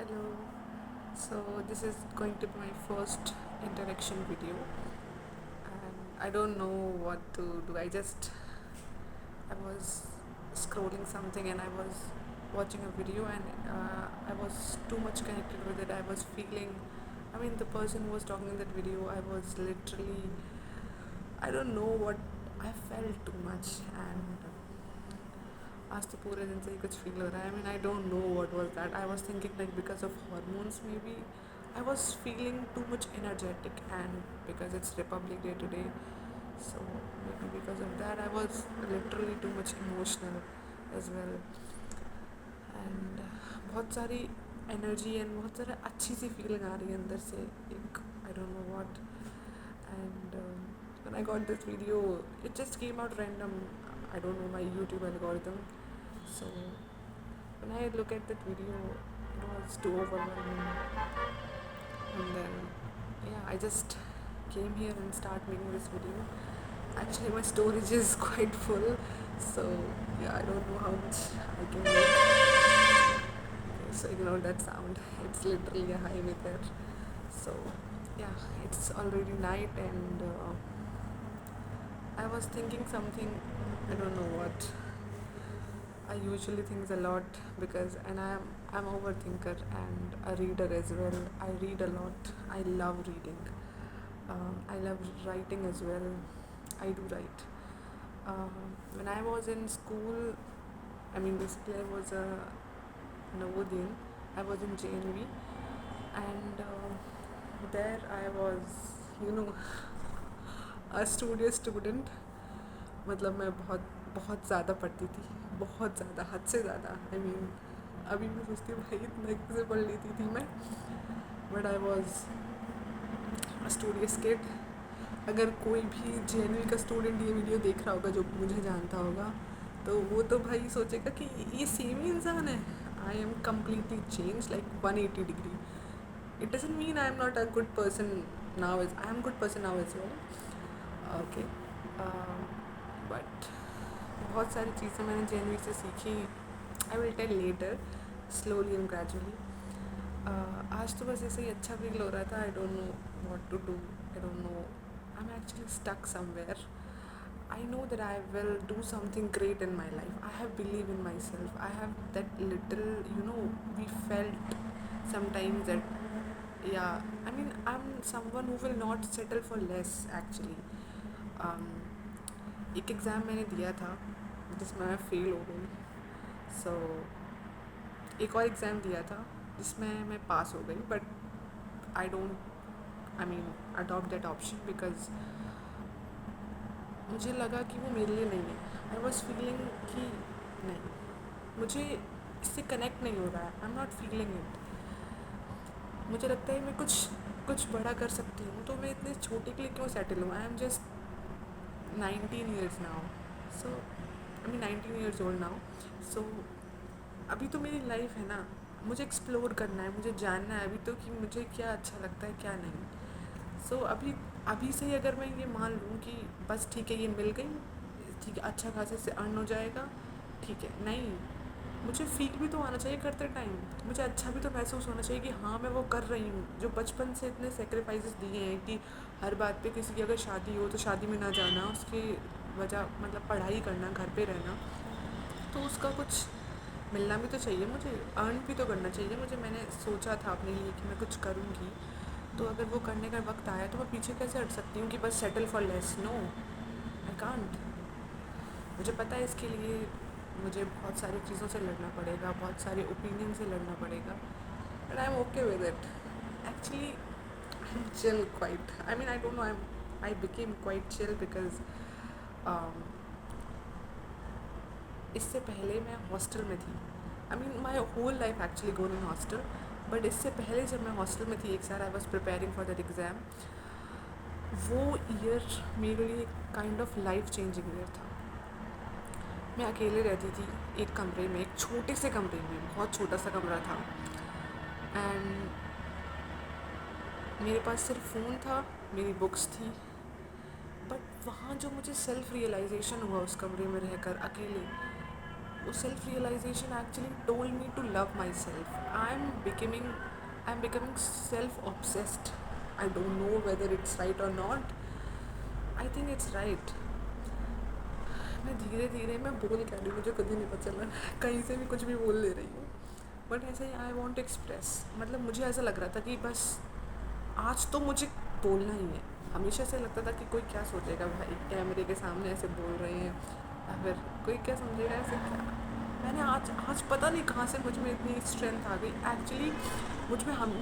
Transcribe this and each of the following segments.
Hello. So this is going to be my first interaction video, and I don't know what to do. I was scrolling something and I was watching a video and I was too much connected with it. I was feeling. I mean, the person who was talking in that video, I was literally. I don't know what I felt too much and आज तो पूरे दिन से ही कुछ feel हो रहा है. I mean, I don't know what was that. I was thinking like because of hormones maybe. I was feeling too much energetic and because it's Republic Day today, so maybe because of that I was literally too much emotional as well. And बहुत सारी energy and बहुत सारा अच्छी सी feeling आ रही है अंदर से एक I don't know what. And when I got this video, it just came out random. I don't know my YouTube algorithm. So when I look at that video, it was too overwhelming. And then yeah, I just came here and start making this video. Actually, my storage is quite full, so yeah, I don't know how much I can make. Okay, so ignore that sound. It's literally a highway there. So yeah, it's already night and I was thinking something. I don't know what. I usually think a lot because and I'm overthinker and a reader as well. I read a lot. I love reading. I love writing as well. I do write. When I was in school, I mean basically I was a Navodin. I was in JNV and there I was, you know, a studious student. मतलब मैं बहुत बहुत ज़्यादा पढ़ती थी, बहुत ज़्यादा, हद से ज़्यादा. आई मीन अभी मैं सोचती हूँ भाई इतना कैसे पढ़ लेती थी मैं. But I was a studious kid. अगर कोई भी जेएनवी का स्टूडेंट ये वीडियो देख रहा होगा जो मुझे जानता होगा तो वो तो भाई सोचेगा कि ये सेम ही इंसान है. I am completely change like 180 degree. It doesn't mean I am not a good person now as I am good person now as well. Okay but बहुत सारी चीज़ें मैंने जेएनवी से सीखी. I will tell later slowly and gradually. आज तो बस ऐसे ही अच्छा फील हो रहा था. I don't know what to do. I don't know. I am actually stuck somewhere. I know that I will do something great in my life. I have belief in myself. I have that little, you know, we felt sometimes that, yeah, I mean, I'm someone who will not settle for less actually. Um, एक exam मैंने दिया था जिसमें मैं fail हो गई. सो एक और एग्ज़ाम दिया था जिसमें मैं पास हो गई. But I don't I mean adopt that option because मुझे लगा कि वो मेरे लिए नहीं है. आई वॉज फीलिंग कि नहीं, मुझे इससे कनेक्ट नहीं हो रहा है. I am not feeling it. मुझे लगता है मैं कुछ बड़ा कर सकती हूँ तो मैं इतने छोटे के लिए क्यों सेटल हूँ. I am just 19 years now. So I mean 19 years old now. So अभी तो मेरी लाइफ है ना. मुझे एक्सप्लोर करना है, मुझे जानना है अभी तो कि मुझे क्या अच्छा लगता है क्या नहीं. सो अभी से ही अगर मैं ये मान लूँ कि बस ठीक है ये मिल गई, ठीक है अच्छा खासे से अर्न हो जाएगा, ठीक है. नहीं, मुझे फील भी तो आना चाहिए करते टाइम. मुझे अच्छा भी तो महसूस होना चाहिए कि हाँ मैं वो कर रही हूँ. जो बचपन से इतने सेक्रीफाइसेस दिए हैं कि हर बात पे किसी की अगर शादी हो तो शादी में ना जाना, उसकी वजह मतलब पढ़ाई करना, घर पे रहना, तो उसका कुछ मिलना भी तो चाहिए. मुझे अर्न भी तो करना चाहिए. मैंने सोचा था अपने लिए कि मैं कुछ करूँगी, तो अगर वो करने का वक्त आया तो मैं पीछे कैसे हट सकती हूँ कि बस settle for less. No, I can't. मुझे पता है इसके लिए मुझे बहुत सारी चीज़ों से लड़ना पड़ेगा, बहुत सारे ओपिनियन से लड़ना पड़ेगा. But I am okay with it. Actually I am chill quite. I mean I don't know, I became quite chill because इससे पहले मैं हॉस्टल में थी. I mean my whole life actually gone in hostel. But इससे पहले जब मैं hostel में थी एक साल, I was preparing for that exam. वो ईयर मेरे लिए kind of life changing year था. मैं अकेले रहती थी एक कमरे में, एक छोटे से कमरे में, बहुत छोटा सा कमरा था. एंड मेरे पास सिर्फ फ़ोन था, मेरी बुक्स थी. बट वहाँ जो मुझे सेल्फ रियलाइजेशन हुआ उस कमरे में रहकर अकेले, वो self realization actually told me to love myself. I am becoming self obsessed. I don't know whether it's right or not. I think it's right. मैं धीरे धीरे मैं बोल क्या रही हूँ मुझे खुद ही नहीं पता चला. कहीं से भी कुछ भी बोल ले रही हूँ. बट ऐसे ही आई वॉन्ट एक्सप्रेस. मतलब मुझे ऐसा लग रहा था कि बस आज तो मुझे बोलना ही है. हमेशा से लगता था कि कोई क्या सोचेगा भाई कैमरे के सामने ऐसे बोल रहे हैं या फिर कोई क्या समझेगा ऐसे क्या. मैंने आज आज पता नहीं कहाँ से मुझ में इतनी स्ट्रेंथ आ गई एक्चुअली.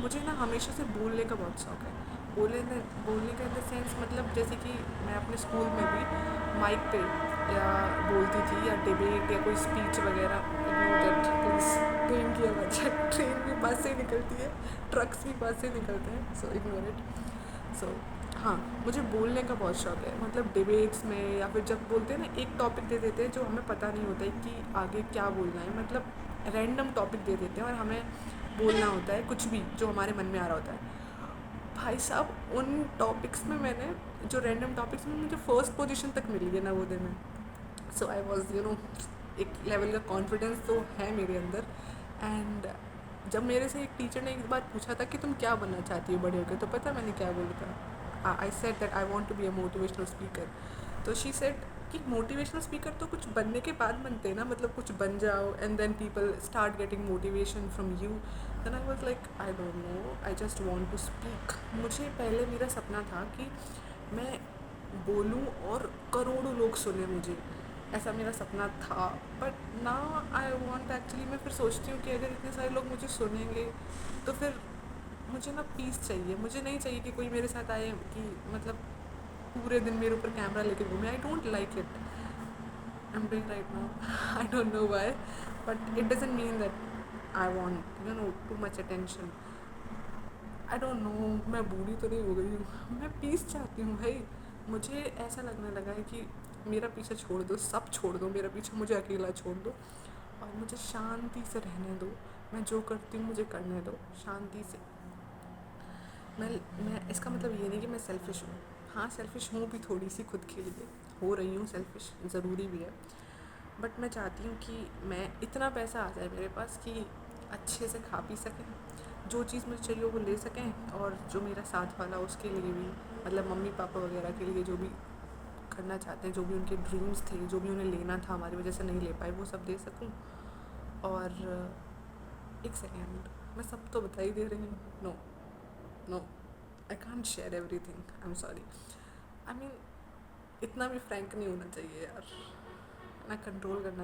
मुझे ना हमेशा से बोलने का बहुत शौक है. बोलने का इन द सेंस मतलब जैसे कि मैं अपने स्कूल में भी माइक पे या बोलती थी या डिबेट या कोई स्पीच वगैरह. Ignore that please. ट्रेन की आवाज़ है. ट्रेन भी पास से ही निकलती है. ट्रक्स भी पास से निकलते हैं. So ignore it. सो हाँ, मुझे बोलने का बहुत शौक है. मतलब डिबेट्स में या फिर जब बोलते हैं ना एक टॉपिक दे देते हैं जो हमें पता नहीं होता है कि आगे क्या बोलना है. मतलब रैंडम टॉपिक दे देते हैं और हमें बोलना होता है कुछ भी जो हमारे मन में आ रहा होता है. भाई साहब उन टॉपिक्स में मैंने जो रैंडम टॉपिक्स में मुझे फर्स्ट पोजीशन तक मिली है नवोदय में. सो आई वॉज एक लेवल का कॉन्फिडेंस तो है मेरे अंदर. एंड जब मेरे से एक टीचर ने एक बार पूछा था कि तुम क्या बनना चाहती हो बड़े होकर, तो पता मैंने क्या बोला था. I said that I want to be a motivational speaker. तो शी सेड कि मोटिवेशनल स्पीकर तो कुछ बनने के बाद बनते हैं ना. मतलब कुछ बन जाओ and then people start getting motivation from you. Then I was like I don't know, I just want to speak. मुझे पहले मेरा सपना था कि मैं बोलूं और करोड़ों लोग सुने मुझे. ऐसा मेरा सपना था. But now I want actually, मैं फिर सोचती हूँ कि अगर इतने सारे लोग मुझे सुनेंगे तो फिर मुझे ना पीस चाहिए. मुझे नहीं चाहिए कि कोई मेरे साथ आए कि मतलब पूरे दिन मेरे ऊपर कैमरा लेके घूमे. I don't like it. I am doing right now. I don't know why but it doesn't mean that I want too much attention. I don't no. मैं बूढ़ी तो नहीं हो गई हूँ. मैं पीस चाहती हूँ भाई. मुझे ऐसा लगने लगा है कि मेरा पीछे छोड़ दो, सब छोड़ दो मेरा पीछे. मुझे अकेला छोड़ दो और मुझे शांति से रहने दो. मैं जो करती हूँ मुझे करने दो शांति से. मैं इसका मतलब ये नहीं कि मैं सेल्फिश हूँ. हाँ सेल्फिश हूँ भी थोड़ी सी खुद के लिए. हो रही हूँ सेल्फिश, ज़रूरी भी है. बट मैं चाहती हूँ कि मैं इतना पैसा आ जाए मेरे पास कि अच्छे से खा पी सकें, जो चीज़ मुझे चाहिए वो ले सकें. और जो मेरा साथ वाला उसके लिए भी, मतलब मम्मी पापा वगैरह के लिए जो भी करना चाहते हैं, जो भी उनके ड्रीम्स थे, जो भी उन्हें लेना था हमारी वजह से नहीं ले पाए, वो सब दे सकूं. और एक सेकेंड, मैं सब तो बता ही दे रही हूँ. No no, I can't share everything. I am sorry. I mean इतना भी फ्रैंक नहीं होना चाहिए यार. ना कंट्रोल करना